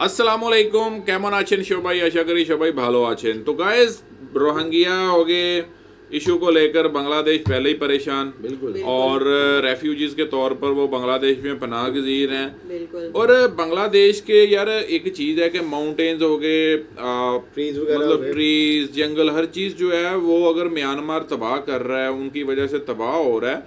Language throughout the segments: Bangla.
আসসালামুআলাইকুম, কেমন আছেন সবাই? আশা করি সবাই ভালো আছেন। तो गाइस, रोहिंग्या हो गए इशू को लेकर बांग्लादेश पहले ही परेशान, बिल्कुल। और रेफ्यूजीज के तौर पर वो बांग्लादेश में पनाह गजीर हैं। बिल्कुल। और बांग्लादेश के यार एक चीज़ है कि माउंटेन्स हो गए, ट्रीज वगैरह मतलब हो गए। ट्रीज, जंगल, हर चीज़ जो है वो अगर म्यांमार तबाह कर रहा है, उनकी वजह से तबाह हो रहा है,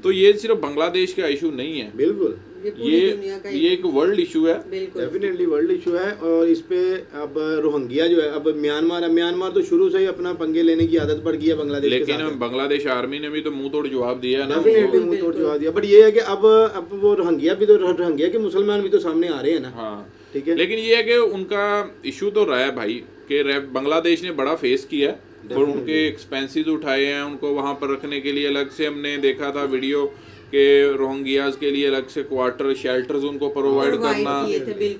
तो ये सिर्फ बांग्लादेश का इशू नहीं है, बिल्कुल ये एक वर्ल्ड इशू है। डेफिनेटली वर्ल्ड इशू है। और इस पे अब रोहिंग्या जो है, अब म्यांमार तो शुरू से ही अपना पंगे लेने की आदत पड़ गई है बांग्लादेश के साथ। लेकिन बांग्लादेश आर्मी ने भी तो मुंह तोड़ जवाब दिया है ना। डेफिनेटली मुंह तोड़ जवाब दिया। बट ये है कि अब वो रोहिंग्या के मुसलमान भी तो सामने आ रहे हैं ना। हाँ, ठीक है। लेकिन ये है कि उनका इशू तो रहा है भाई कि बांग्लादेश ने बड़ा फेस किया है और उनके एक्सपेंसेस उठाए हैं, उनको वहां पर रखने के लिए अलग से हमने देखा था वीडियो के रोहिंग्याज के लिए अलग से क्वार्टर शेल्टर्स उनको प्रोवाइड करना।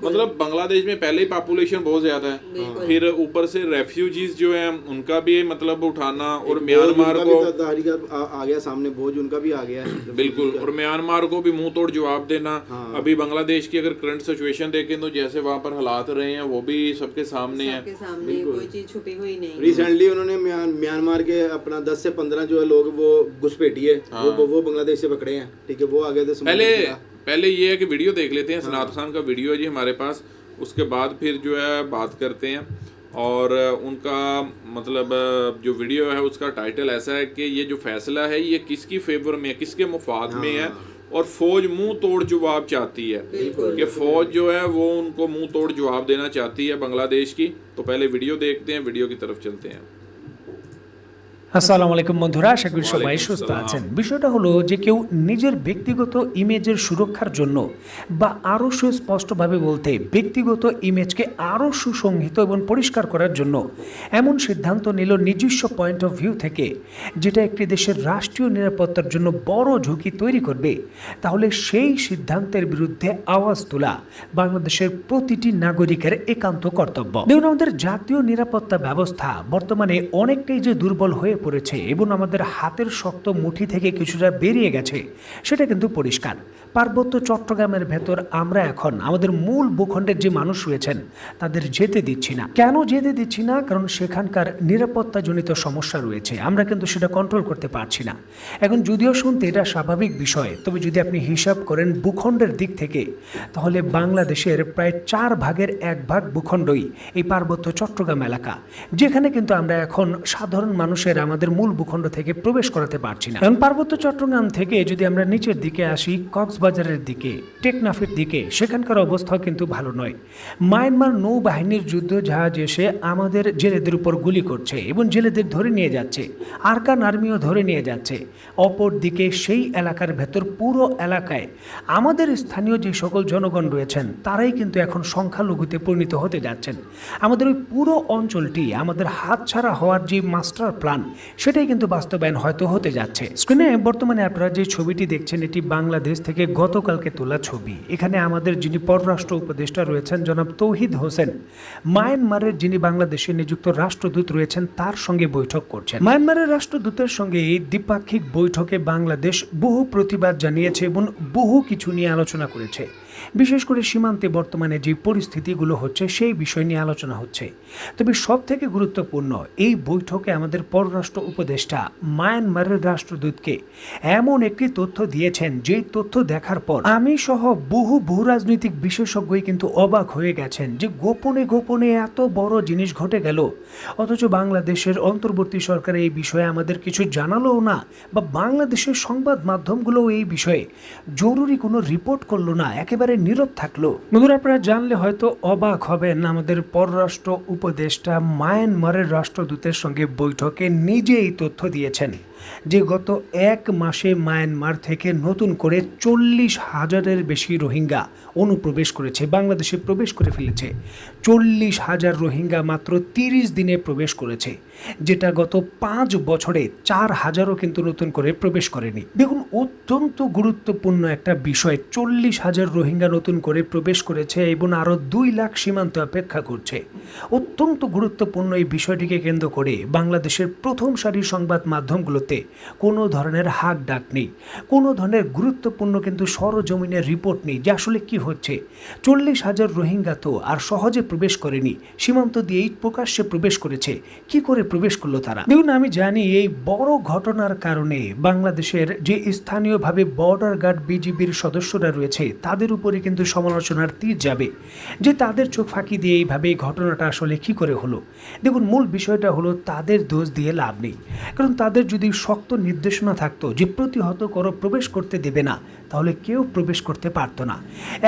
मतलब बांग्लादेश में पहले ही पॉपुलेशन बहुत ज्यादा है, फिर ऊपर से रेफ्यूजीज जो हैं उनका भी मतलब उठाना, और म्यांमार को आ गया सामने, बोझ उनका भी आ गया है। बिल्कुल, और म्यांमार को भी मुंह तोड़ जवाब देना। अभी बांग्लादेश की अगर करंट सिचुएशन देखें तो जैसे वहाँ पर हालात रहे हैं वो भी सबके सामने है, कोई चीज छुपी हुई नहीं। रिसेंटली उन्होंने म्यांमार के अपना 10 से 15 जो है लोग वो घुसपैठिए वो बांग्लादेश से पकड़े हैं। ठीक है, वो आ गए थे। पहले ये है कि वीडियो देख लेते हैं। सनात खान का वीडियो है जी हमारे पास, उसके बाद फिर जो है बात करते हैं। और उनका मतलब जो वीडियो है उसका टाइटल ऐसा है कि ये जो फैसला है ये किसकी फेवर में है, किसके मुफाद में है, और फौज मुंह तोड़ जवाब चाहती है कि फौज जो है वो उनको मुंह तोड़ जवाब देना चाहती है बांग्लादेश की। तो पहले वीडियो देखते हैं, वीडियो की तरफ चलते हैं। আসসালামু আলাইকুম বন্ধুরা, আশা করি সবাই সুস্থ আছেন। বিষয়টা হলো যে কেউ নিজের ব্যক্তিগত ইমেজের সুরক্ষার জন্য বা আরও সুস্পষ্টভাবে বলতে ব্যক্তিগত ইমেজকে আরও সুসংহিত এবং পরিষ্কার করার জন্য এমন সিদ্ধান্ত নিল নিজস্ব পয়েন্ট অফ ভিউ থেকে, যেটা একটি দেশের রাষ্ট্রীয় নিরাপত্তার জন্য বড় ঝুঁকি তৈরি করবে, তাহলে সেই সিদ্ধান্তের বিরুদ্ধে আওয়াজ তোলা বাংলাদেশের প্রতিটি নাগরিকের একান্ত কর্তব্য। দেখুন, আমাদের জাতীয় নিরাপত্তা ব্যবস্থা বর্তমানে অনেকটাই যে দুর্বল হয়ে পড়েছে এবং আমাদের হাতের শক্ত মুঠি থেকে কিছুটা বেরিয়ে গেছে সেটা কিন্তু পরিষ্কার। পার্বত্য চট্টগ্রামের ভেতর আমরা এখন আমাদের মূল ভূখণ্ডের যে মানুষ রয়েছেন তাদের যেতে দিচ্ছি না। কেন যেতে দিচ্ছি না? কারণ সেখানকার নিরাপত্তাজনিত সমস্যা রয়েছে, আমরা কিন্তু সেটা কন্ট্রোল করতে পারছি না। এখন যদিও শুনতে এটা স্বাভাবিক বিষয়, তবে যদি আপনি হিসাব করেন ভূখণ্ডের দিক থেকে, তাহলে বাংলাদেশের প্রায় 4 ভাগের 1 ভাগ ভূখণ্ডই এই পার্বত্য চট্টগ্রাম এলাকা, যেখানে কিন্তু আমরা এখন সাধারণ মানুষের আমাদের মূল ভূখণ্ড থেকে প্রবেশ করাতে পারছি না। কারণ পার্বত্য চট্টগ্রাম থেকে যদি আমরা নিচের দিকে আসি, কক্সবাজারের দিকে, টেকনাফের দিকে, সেখানকার অবস্থাও কিন্তু ভালো নয়। মায়ানমার নৌবাহিনীর যুদ্ধ জাহাজ এসে আমাদের জেলেদের উপর গুলি করছে এবং জেলেদের ধরে নিয়ে যাচ্ছে, আরকান আর্মিও ধরে নিয়ে যাচ্ছে। অপর দিকে সেই এলাকার ভেতর পুরো এলাকায় আমাদের স্থানীয় যে সকল জনগণ রয়েছেন তারাই কিন্তু এখন সংখ্যালঘুতে পরিণত হতে যাচ্ছেন। আমাদের ওই পুরো অঞ্চলটি আমাদের হাতছাড়া হওয়ার যে মাস্টার প্ল্যান সেটাই কিন্তু বাস্তবায়ন হয়তো হতে যাচ্ছে। স্ক্রিনে বর্তমানে আপনারা যে ছবিটি দেখছেন এটি বাংলাদেশ থেকে গতকালকে তোলা ছবি। এখানে আমাদের যিনি পররাষ্ট্র উপদেষ্টা রয়েছেন জনাব তৌহিদ হোসেন মায়ানমারের যিনি বাংলাদেশে নিযুক্ত রাষ্ট্রদূত রয়েছেন তার সঙ্গে বৈঠক করছেন। মায়ানমারের রাষ্ট্রদূতের সঙ্গে এই দ্বিপাক্ষিক বৈঠকে বাংলাদেশ বহু প্রতিবাদ জানিয়েছে এবং বহু কিছু নিয়ে আলোচনা করেছে। বিশেষ করে সীমান্তে বর্তমানে যে পরিস্থিতিগুলো হচ্ছে সেই বিষয় নিয়ে আলোচনা হচ্ছে। তবে সব থেকে গুরুত্বপূর্ণ, এই বৈঠকে আমাদের পররাষ্ট্র উপদেষ্টা মায়ানমারের রাষ্ট্রদূতকে এমন একটি তথ্য দিয়েছেন যেই তথ্য দেখার পর আমি সহ বহু ভূরাজনৈতিক বিশেষজ্ঞই কিন্তু অবাক হয়ে গেছেন যে গোপনে গোপনে এত বড় জিনিস ঘটে গেল, অথচ বাংলাদেশের অন্তর্বর্তী সরকার এই বিষয়ে আমাদের কিছু জানালোও না, বা বাংলাদেশের সংবাদ মাধ্যমগুলো এই বিষয়ে জরুরি কোনো রিপোর্ট করলো না, একেবারে নীরব থাকলো। বন্ধুরা, আপনারা জানলে হয়তো অবাক হবেন, আমাদের পররাষ্ট্র উপদেষ্টা মায়ানমারের রাষ্ট্রদূতের সঙ্গে বৈঠকে নিজে এই তথ্য দিয়েছেন যে গত 1 মাসে মায়ানমার থেকে নতুন করে 40,000-এর বেশি রোহিঙ্গা অনুপ্রবেশ করেছে, বাংলাদেশে প্রবেশ করে ফেলেছে। 40,000 রোহিঙ্গা মাত্র 30 দিনে প্রবেশ করেছে, যেটা গত 5 বছরে 4,000-ও কিন্তু নতুন করে প্রবেশ করেনি। দেখুন, অত্যন্ত গুরুত্বপূর্ণ একটা বিষয়, 40,000 রোহিঙ্গা নতুন করে প্রবেশ করেছে এবং আরও 2 লাখ সীমান্ত অপেক্ষা করছে। অত্যন্ত গুরুত্বপূর্ণ এই বিষয়টিকে কেন্দ্র করে বাংলাদেশের প্রথম সারির সংবাদ মাধ্যমগুলো মুহূর্তে কোনো ধরনের হাক ডাক নেই, কোনো ধরনের গুরুত্বপূর্ণ কিন্তু সরজমিনের রিপোর্ট নেই যে আসলে কি হচ্ছে। 40,000 রোহিঙ্গা তো আর সহজে প্রবেশ করেনি, সীমান্ত দিয়েই প্রকাশ্যে প্রবেশ করেছে। কি করে প্রবেশ করলো তারা? দেখুন, আমি জানি এই বড় ঘটনার কারণে বাংলাদেশের যে স্থানীয়ভাবে বর্ডার গার্ড বিজিবির সদস্যরা রয়েছে তাদের উপরে কিন্তু সমালোচনার তীর যাবে যে তাদের চোখ ফাঁকি দিয়ে এইভাবে এই ঘটনাটা আসলে কি করে হলো। দেখুন, মূল বিষয়টা হলো তাদের দোষ দিয়ে লাভ নেই, কারণ তাদের যদি শক্ত নির্দেশনা থাকতো যে প্রতিহত করো, প্রবেশ করতে দেবে না, তাহলে কেউ প্রবেশ করতে পারতো না।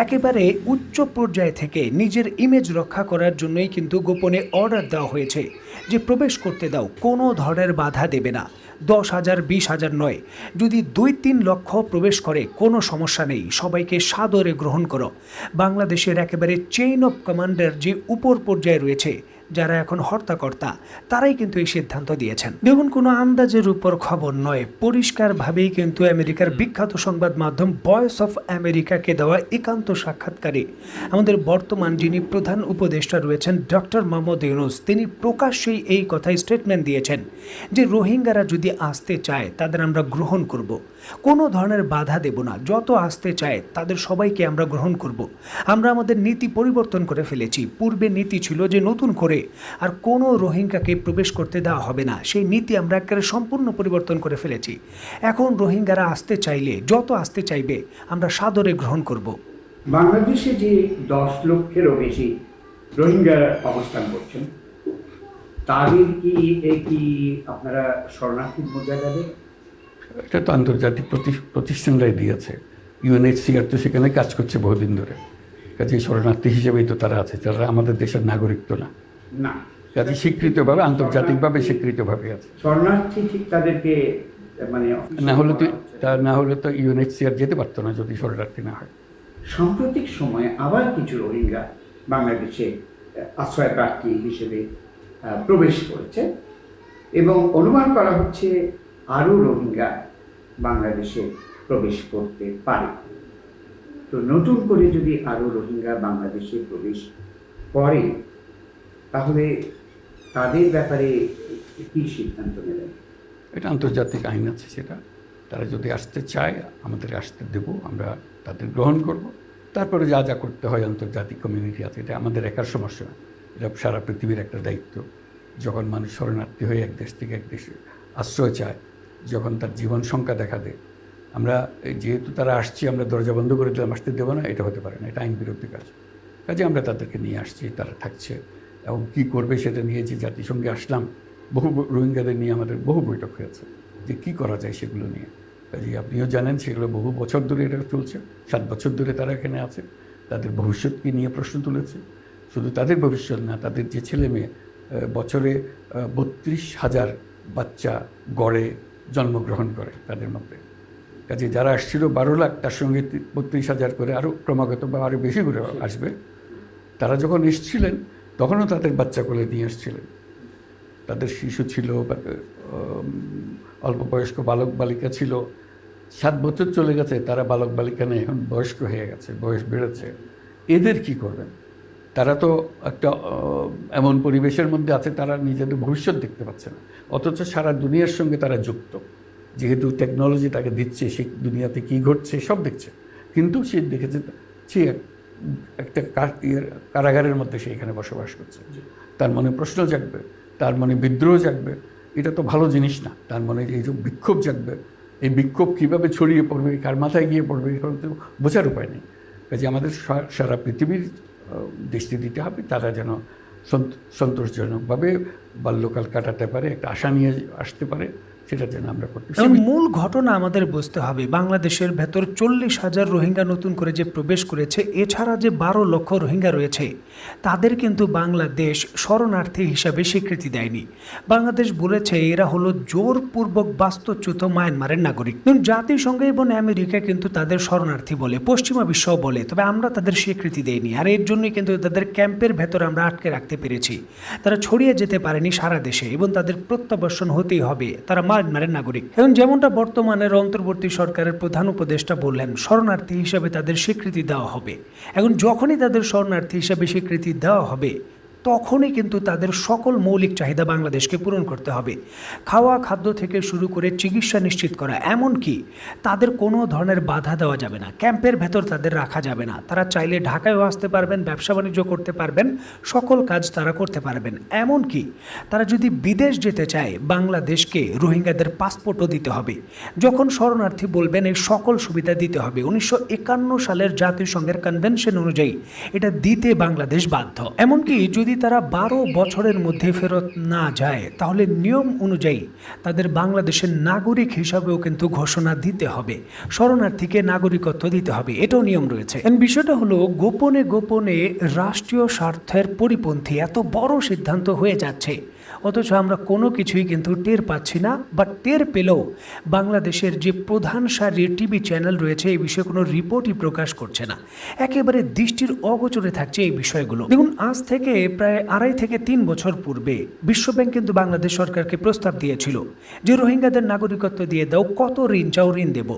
একেবারে উচ্চ পর্যায় থেকে নিজের ইমেজ রক্ষা করার জন্যই কিন্তু গোপনে অর্ডার দেওয়া হয়েছে যে প্রবেশ করতে দাও, কোনো ধরনের বাধা দেবে না। 10,000 20,000 নয়, যদি 2-3 লক্ষ প্রবেশ করে কোনো সমস্যা নেই, সবাইকে সাদরে গ্রহণ করো। বাংলাদেশের একেবারে চেইন অফ কমান্ডার যে উপর পর্যায়ে রয়েছে, যারা এখন হর্তাকর্তা, তারাই কিন্তু এই সিদ্ধান্ত দিয়েছেন। দেখুন, কোনো আন্দাজের উপর খবর নয়, পরিষ্কারভাবেই কিন্তু আমেরিকার বিখ্যাত সংবাদ মাধ্যম ভয়েস অফ আমেরিকাকে দেওয়া একান্ত সাক্ষাৎকারে আমাদের বর্তমান যিনি প্রধান উপদেষ্টা রয়েছেন ডক্টর মোহাম্মদ ইউনূস, তিনি প্রকাশ্যেই এই কথাই স্টেটমেন্ট দিয়েছেন যে রোহিঙ্গারা যদি আসতে চায় তাদের আমরা গ্রহণ করব, কোনো ধরনের বাধা দেব না, যত আসতে চায় তাদের সবাইকে আমরা গ্রহণ করব। আমরা আমাদের নীতি পরিবর্তন করে ফেলেছি। পূর্বে নীতি ছিল যে নতুন করে আর কোনো রোহিঙ্গাকে প্রবেশ করতে দেওয়া হবে না, সেই নীতি আমরা একেবারে সম্পূর্ণ পরিবর্তন করে ফেলেছি। এখন রোহিঙ্গারা আসতে চাইলে, যত আসতে চাইবে, আমরা সাদরে গ্রহণ করব। বাংলাদেশে যে 10 লক্ষেরও বেশি রোহিঙ্গা অবস্থান করছেন, তাদের কি আপনারা শরণার্থীর মর্যাদা দেন? এটা তো আন্তর্জাতিক প্রতিষ্ঠানরাই দিয়েছে। ইউএনএইচসিআর তো সেখানে কাজ করছে বহুদিন ধরে, কাজে শরণার্থী হিসেবেই তো তারা আছে, যারা আমাদের দেশের নাগরিক তো না, কাজে স্বীকৃতভাবে, আন্তর্জাতিকভাবে স্বীকৃতভাবে আছে। শরণার্থী ঠিক তাদেরকে মানে না হলে তো ইউএনএইচসিআর যেতে পারতো না যদি শরণার্থী না হয়। সাম্প্রতিক সময়ে আবার কিছু রোহিঙ্গা বাংলাদেশে আশ্রয় প্রার্থী হিসেবে প্রবেশ করেছে এবং অনুমান করা হচ্ছে আরও রোহিঙ্গা বাংলাদেশে প্রবেশ করতে পারে। তো নতুন করে যদি আরও রোহিঙ্গা বাংলাদেশে প্রবেশ করে, তাহলে তাদের ব্যাপারে কী সিদ্ধান্ত নেবেন? এটা আন্তর্জাতিক আইন আছে, সেটা তারা যদি আসতে চায় আমাদের আসতে দেব, আমরা তাদের গ্রহণ করব। তারপরে যা যা করতে হয় আন্তর্জাতিক কমিউনিটি আছে, এটা আমাদের একার সমস্যা, এটা সারা পৃথিবীর একটা দায়িত্ব। যখন মানুষ শরণার্থী হয়ে এক দেশ থেকে এক দেশে আশ্রয় চায়, যখন তার জীবন সংখ্যা দেখা দেয়, আমরা যেহেতু তারা আসছে আমরা দরজা বন্ধ করে দিলাম, আসতে দেবো না, এটা হতে পারে না, এটা আইন বিরোধী কাজ। কাজে আমরা তাদেরকে নিয়ে আসছি, তারা থাকছে এবং কী করবে সেটা নিয়ে যে জাতিসংঘে আসলাম, বহু রোহিঙ্গাদের নিয়ে আমাদের বহু বৈঠক হয়েছে যে কী করা যায় সেগুলো নিয়ে। কাজে আপনিও জানেন সেগুলো বহু বছর ধরে এটা চলছে, 7 বছর ধরে তারা এখানে আছে, তাদের ভবিষ্যৎকে নিয়ে প্রশ্ন তুলেছে। শুধু তাদের ভবিষ্যৎ না, তাদের যে ছেলে মেয়ে, বছরে 32,000 বাচ্চা গড়ে জন্মগ্রহণ করে তাদের মধ্যে। কাজে যারা আসছিল 12 লাখ, তার সঙ্গে 32,000 করে আরও ক্রমাগত বা আরও বেশি করে আসবে। তারা যখন এসেছিলেন তখনও তাদের বাচ্চা কোলে নিয়ে এসেছিলেন, তাদের শিশু ছিল, অল্প বয়স্ক বালক বালিকা ছিল। 7 বছর চলে গেছে, তারা বালক বালিকা নেই, এখন বয়স্ক হয়ে গেছে, বয়স বেড়েছে। এদের কি করবেন? তারা তো একটা এমন পরিবেশের মধ্যে আছে, তারা নিজেদের ভবিষ্যৎ দেখতে পাচ্ছে না, অথচ সারা দুনিয়ার সঙ্গে তারা যুক্ত। যেহেতু টেকনোলজি তাকে দিচ্ছে, সে দুনিয়াতে কী ঘটছে সব দেখছে, কিন্তু সে দেখেছে সে একটা কারাগারের মধ্যে সে এখানে বসবাস করছে। তার মনে প্রশ্ন জাগবে, তার মনে বিদ্রোহ জাগবে, এটা তো ভালো জিনিস না। তার মনে এই যে বিক্ষোভ জাগবে, এই বিক্ষোভ কীভাবে ছড়িয়ে পড়বে, কার মাথায় গিয়ে পড়বে, এগুলো তো বোঝার উপায় নেই। কাজে আমাদের সারা পৃথিবীর দৃষ্টি দিতে হবে, তারা যেন সন্তোষজনকভাবে বাল্যকাল কাটাতে পারে, একটা আশা নিয়ে আসতে পারে, সেটা যেন আমরা করতে পারি। মূল ঘটনা আমাদের বুঝতে হবে, বাংলাদেশের ভেতর 40,000 রোহিঙ্গা নতুন করে যে প্রবেশ করেছে, এছাড়া যে 12 লক্ষ রোহিঙ্গা রয়েছে, তাদের কিন্তু বাংলাদেশ শরণার্থী হিসাবে স্বীকৃতি দেয়নি। বাংলাদেশ বলেছে এরা হলো জোরপূর্বক বাস্তুচ্যুত মায়ানমারের নাগরিক। জাতিসংঘ এবং আমেরিকা কিন্তু তাদের শরণার্থী বলে, পশ্চিমা বিশ্বও বলে, তবে আমরা তাদের স্বীকৃতি দেইনি। আর এর জন্যই কিন্তু তাদের ক্যাম্পের ভেতর আমরা আটকে রাখতে পেরেছি। তারা ছড়িয়ে যেতে পারেনি সারা দেশে এবং তাদের প্রত্যাবর্ষণ হতেই হবে, তারা মায়ানমারের নাগরিক। এবং যেমনটা বর্তমানের অন্তর্বর্তী সরকারের প্রধান উপদেষ্টা বললেন, শরণার্থী হিসাবে তাদের স্বীকৃতি দেওয়া হবে। এখন যখনই তাদের শরণার্থী হিসাবে স্বীকৃতি দেওয়া হবে, তখনই কিন্তু তাদের সকল মৌলিক চাহিদা বাংলাদেশকে পূরণ করতে হবে। খাওয়া খাদ্য থেকে শুরু করে চিকিৎসা নিশ্চিত করা, এমনকি তাদের কোনো ধরনের বাধা দেওয়া যাবে না, ক্যাম্পের ভেতর তাদের রাখা যাবে না। তারা চাইলে ঢাকায়ও আসতে পারবেন, ব্যবসা বাণিজ্য করতে পারবেন, সকল কাজ তারা করতে পারবেন। এমনকি তারা যদি বিদেশ যেতে চায়, বাংলাদেশকে রোহিঙ্গাদের পাসপোর্টও দিতে হবে। যখন শরণার্থী বলবেন এই সকল সুবিধা দিতে হবে। 1951 সালের জাতিসংঘের কনভেনশন অনুযায়ী এটা দিতে বাংলাদেশ বাধ্য। এমনকি যদি তারা 12 বছরের মধ্যে ফেরত না যায়, তাহলে নিয়ম অনুযায়ী তাদের বাংলাদেশের নাগরিক হিসাবেও কিন্তু ঘোষণা দিতে হবে, শরণার্থীকে নাগরিকত্ব দিতে হবে, এটাও নিয়ম রয়েছে। বিষয়টা হলো গোপনে গোপনে রাষ্ট্রীয় স্বার্থের পরিপন্থী এত বড় সিদ্ধান্ত হয়ে যাচ্ছে, অথচ আমরা কোনো কিছুই কিন্তু টের পাচ্ছি না। বা টের পেলেও বাংলাদেশের যে প্রধান সারির টিভি চ্যানেল রয়েছে এই বিষয়ে কোনো রিপোর্টই প্রকাশ করছে না, একেবারে দৃষ্টির অগোচরে থাকছে এই বিষয়গুলো। দেখুন, আজ থেকে প্রায় 2.5 থেকে 3 বছর পূর্বে বিশ্বব্যাংক কিন্তু বাংলাদেশ সরকারকে প্রস্তাব দিয়েছিল যে রোহিঙ্গাদের নাগরিকত্ব দিয়ে দাও, কত ঋণ চাও ঋণ দেব।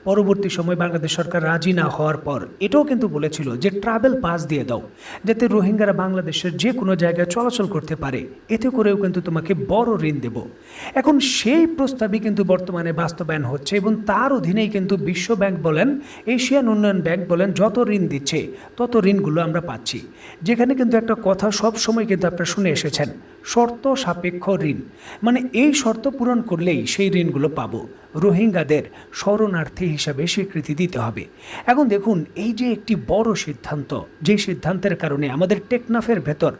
পরবর্তী সময় বাংলাদেশ সরকার রাজি না হওয়ার পর এটাও কিন্তু বলেছিল যে ট্রাভেল পাস দিয়ে দাও, যাতে রোহিঙ্গারা বাংলাদেশের যে কোনো জায়গায় চলাচল করতে পারে, এতে করেও কিন্তু তোমাকে বড় ঋণ দেব। এখন সেই প্রস্তাবই কিন্তু বর্তমানে বাস্তবায়ন হচ্ছে এবং তার অধীনেই কিন্তু বিশ্ব ব্যাংক বলেন, এশিয়ান উন্নয়ন ব্যাংক বলেন, যত ঋণ দিচ্ছে তত ঋণগুলো আমরা পাচ্ছি। যেখানে কিন্তু একটা কথা সব সময় কিন্তু আপনারা শুনে এসেছেন, শর্ত সাপেক্ষ ঋণ, মানে এই শর্ত পূরণ করলেই সেই ঋণগুলো পাবো। রোহিঙ্গাদের শরণার্থী হিসাবে স্বীকৃতি দিতে হবে। এখন দেখুন, এই যে একটি বড় সিদ্ধান্ত, যে সিদ্ধান্তের কারণে আমাদের টেকনাফের ভেতর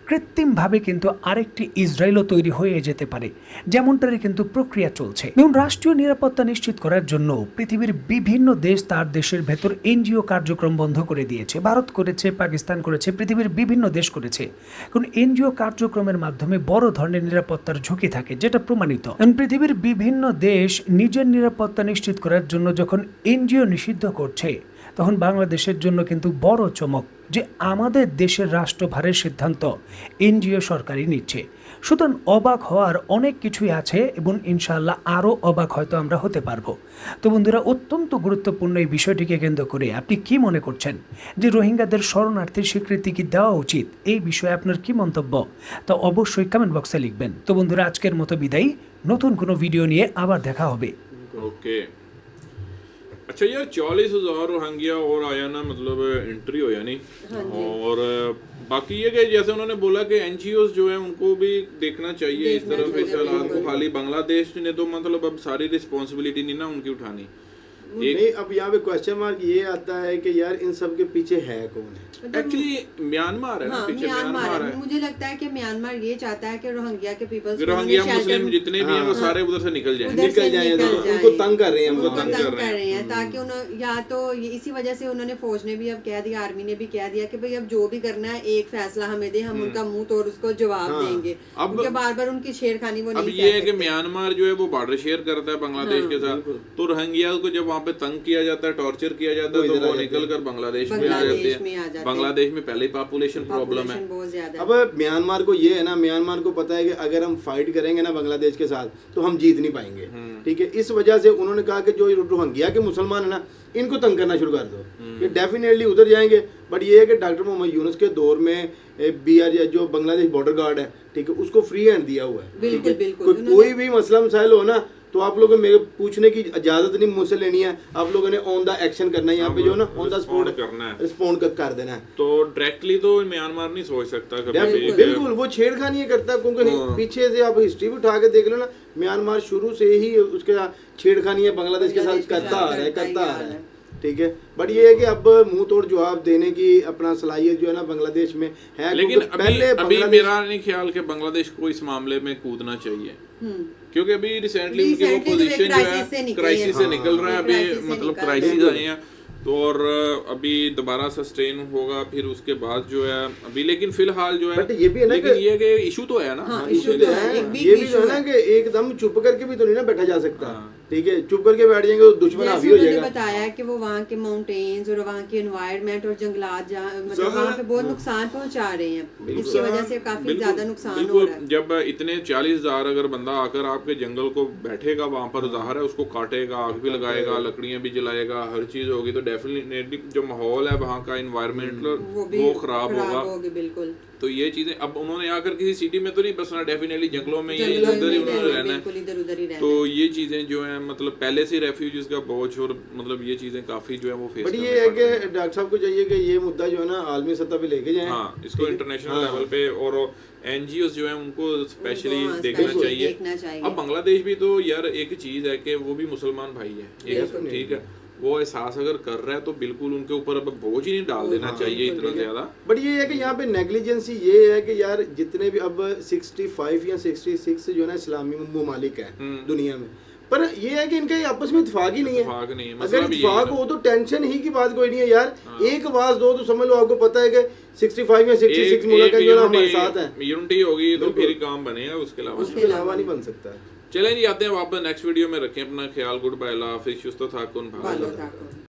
কৃত্রিমভাবে কিন্তু আরেকটি ইসরায়েলও তৈরি হয়ে যেতে পারে, যেমনটারই কিন্তু প্রক্রিয়া চলছে। এবং রাষ্ট্রীয় নিরাপত্তা নিশ্চিত করার জন্য পৃথিবীর বিভিন্ন দেশ তার দেশের ভেতর এনজিও কার্যক্রম বন্ধ করে দিয়েছে। ভারত করেছে, পাকিস্তান করেছে, পৃথিবীর বিভিন্ন দেশ করেছে। কারণ এনজিও কার্যক্রমের মাধ্যমে বড় ধরনের নিরাপত্তার ঝুঁকি থাকে, যেটা প্রমাণিত। পৃথিবীর বিভিন্ন দেশ নিজের নিরাপত্তা নিশ্চিত করার জন্য যখন এনজিও নিষিদ্ধ করছে, তখন বাংলাদেশের জন্য কিন্তু বড় চমক যে আমাদের দেশের রাষ্ট্রভারের সিদ্ধান্ত এনজিও সরকারই নিচ্ছে। সুতরাং অবাক হওয়ার অনেক কিছুই আছে এবং ইনশাআল্লাহ আরও অবাক হয়তো আমরা হতে পারবো। তো বন্ধুরা, অত্যন্ত গুরুত্বপূর্ণ এই বিষয়টিকে কেন্দ্র করে আপনি কি মনে করছেন যে রোহিঙ্গাদের শরণার্থীর স্বীকৃতি কি দেওয়া উচিত? এই বিষয়ে আপনার কি মন্তব্য তা অবশ্যই কমেন্ট বক্সে লিখবেন। তো বন্ধুরা, আজকের মতো বিদায়, নতুন কোনো ভিডিও নিয়ে আবার দেখা হবে। ओके, अच्छा यार, 40,000 रोहिंग्या और आया ना, मतलब एंट्री हो या नहीं। और बाकी ये कि जैसे उन्होंने बोला कि एनजीओज जो है उनको भी देखना चाहिए इस तरफ इस हालात को। खाली बांग्लादेश ने तो मतलब अब सारी रिस्पॉन्सिबिलिटी नहीं ना उनकी उठानी। नहीं, अब यहाँ पे क्वेश्चन मार्क ये आता है कि यार इन सब के पीछे है कौन है? एक्चुअली म्यांमार है ना, पीछे म्यांमार है। मुझे लगता है कि म्यांमार ये चाहता है कि रोहिंग्या के पीपल्स, रोहिंग्या मुस्लिम जितने भी हैं वो सारे उधर से निकल जाएं, उनको तंग कर रहे हैं, उनको तंग कर रहे हैं, ताकि या तो इसी वजह से उन्होंने फौज ने भी अब कह दिया, आर्मी ने भी कह दिया कि भाई अब जो भी करना है एक फैसला हमें दे, हम उनका मुंह तोड़ उसको जवाब देंगे। अब बार बार उनकी छेड़खानी वो नहीं। अब ये है कि म्यांमार जो है वो बॉर्डर शेयर करता है बांग्लादेश के साथ, तो रोहिंग्या को जब वहाँ पे तंग किया जाता है, टॉर्चर किया जाता है, तो वो निकल कर बांग्लादेश में आ जाते हैं। बांग्लादेश में पहले पॉपुलेशन प्रॉब्लम है। अब म्यांमार को ये है ना, म्यांमार को पता है कि अगर हम फाइट करेंगे ना बांग्लादेश के साथ तो हम जीत नहीं पाएंगे, ठीक है। इस वजह से उन्होंने कहा कि जो रोहिंग्या के मुसलमान है ना, इनको तंग करना शुरू कर दो, ये डेफिनेटली उधर जाएंगे। बट ये है कि डॉक्टर मोहम्मद यूनुस के दौर में BR जो बांग्लादेश बॉर्डर गार्ड है, ठीक है, उसको फ्री हैंड दिया हुआ है। कोई भी मसला मसाइल हो ना, तो आप लोगों मेरे पूछने की इजाजत नहीं मुझसे लेनी है, आप लोगों ने ऑन द एक्शन करना है, यहाँ पे जो ना ऑन द स्पॉट करना है, रिस्पॉन्ड कर देना है। तो डायरेक्टली तो म्यांमार नहीं सोच सकता कभी। बिल्कुल वो छेड़खानी करता है, क्योंकि पीछे से आप हिस्ट्री भी उठा के देख लो ना, म्यांमार शुरू से ही उसके छेड़खानी बांग्लादेश के साथ करता आ रहा है, ठीक है। बट ये है कि अब मुंह तोड़ जवाब देने की अपना सलाहियत जो है ना बांग्लादेश में है। लेकिन अभी मेरा नहीं ख्याल कि बांग्लादेश को इस मामले में कूदना चाहिए, क्योंकि अभी रिसेंटली उनकी वो पोजीशन जो है क्राइसिस से निकल रहा है, अभी मतलब क्राइसिस आए हैं, तो और अभी दोबारा सस्टेन होगा फिर उसके बाद जो है अभी। लेकिन फिलहाल जो है, ये भी है ना, लेकिन ये कि इशू तो है ना, इशू तो है, ये भी जो है ना कि एकदम चुप करके भी तो नहीं ना बैठा जा सकता, ठीक है, चुप करके बैठ जाएंगे तो दुश्मन हावी हो जाएगा। बताया कि वो वहाँ के माउंटेन्स और वहाँ के एनवायरनमेंट और जंगलात मतलब वहाँ पे बहुत नुकसान पहुँचा रहे हैं, इसकी वजह से काफी ज्यादा नुकसान हो रहा है। जब इतने 40,000 अगर बंदा आकर आपके जंगल को बैठेगा वहाँ पर, ज़ाहिर है उसको काटेगा, आग भी लगाएगा, लकड़ियाँ भी जलाएगा, हर चीज होगी, तो डेफिनेटली जो माहौल है वहाँ का एनवायरनमेंट वो खराब होगा। बिल्कुल। तो ये चीजें अब उन्होंने आकर किसी सिटी में तो नहीं बसना, डेफिनेटली जंगलों में ये इधर ही उन्होंने रहना है। तो ये चीजें जो है मतलब पहले से रेफ्यूजीज का बोझ और मतलब ये चीजें काफी जो है वो फेस बट ये है कि डॉक्टर साहब को चाहिए कि ये मुद्दा जो है ना आलमी सतह पे लेके जाएं। हाँ, इसको इंटरनेशनल लेवल पे और एनजीओ जो है उनको स्पेशली देखना चाहिए। अब बांग्लादेश भी तो यार एक चीज है कि वो भी मुसलमान भाई है, ठीक है, वो एहसास अगर कर रहा है तो बिल्कुल उनके ऊपर अब बोझ ही नहीं डाल देना चाहिए इतना ज्यादा। बट ये है कि यहाँ पे नेग्लिजेंसी ये है कि यार जितने भी अब 65 या 66 जो है ना इस्लामी ममालिक है दुनिया में, पर ये है कि इनका आपस में इत्तेफाक ही नहीं है। अगर इत्तेफाक हो तो टेंशन ही की बात कोई नहीं है यार, एक आवाज दो तो समझ लो आपको पता है कि 65 या 66 मुल्क जो है हमारे साथ है, यूनिटी होगी तो फिर काम बनेगा, उसके अलावा नहीं बन सकता। चलें जी, आते हैं आप नेक्स्ट वीडियो में, रखें अपना ख्याल, गुड बाय, अल्लाह हाफिज़, शुस्त थाकुन।